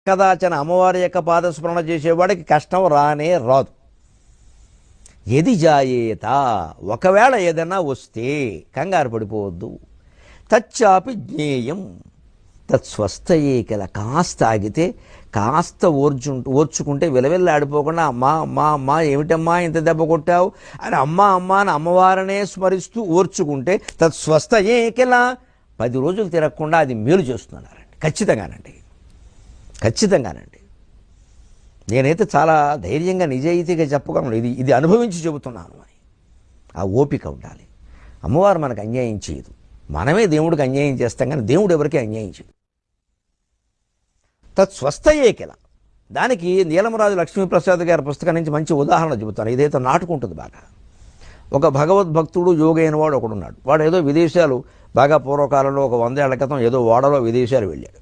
కదాచన అమ్మవారి యొక్క పాదస్మరణ చేసేవాడికి కష్టం రానే రాదు. ఎది జాయేత, ఒకవేళ ఏదైనా వస్తే కంగారు పడిపోవద్దు. తచ్చాపి జ్ఞేయం తత్స్వస్థయే కల, కాస్త ఆగితే కాస్త ఓర్చుకుంటే విలవిల్లాడిపోకుండా అమ్మా అమ్మా అమ్మా ఏమిటమ్మా ఇంత దెబ్బ కొట్టావు అని అమ్మా అని అమ్మవారినే స్మరిస్తూ ఓర్చుకుంటే తత్స్వస్థయే కల, 10 రోజులు తిరగకుండా అది మేలు చేస్తున్నారండి. ఖచ్చితంగానండి. నేనైతే చాలా ధైర్యంగా నిజాయితీగా చెప్పగలను. ఇది అనుభవించి చెబుతున్నాను అని. ఆ ఓపిక ఉండాలి. అమ్మవారు మనకు అన్యాయం చేయదు, మనమే దేవుడికి అన్యాయం చేస్తాం, కానీ దేవుడు ఎవరికి అన్యాయం చేయదు. తత్స్వస్థయే కిల, దానికి నీలమరాజు లక్ష్మీప్రసాద్ గారి పుస్తకం నుంచి మంచి ఉదాహరణ చెబుతాను. ఇదైతే నాటుకుంటుంది బాగా. ఒక భగవద్భక్తుడు యోగి అయిన వాడు ఒకడున్నాడు. వాడు ఏదో విదేశాలు బాగా పూర్వకాలంలో ఒక 100 ఏళ్ల క్రితం ఏదో ఓడలో విదేశాలు వెళ్ళాడు.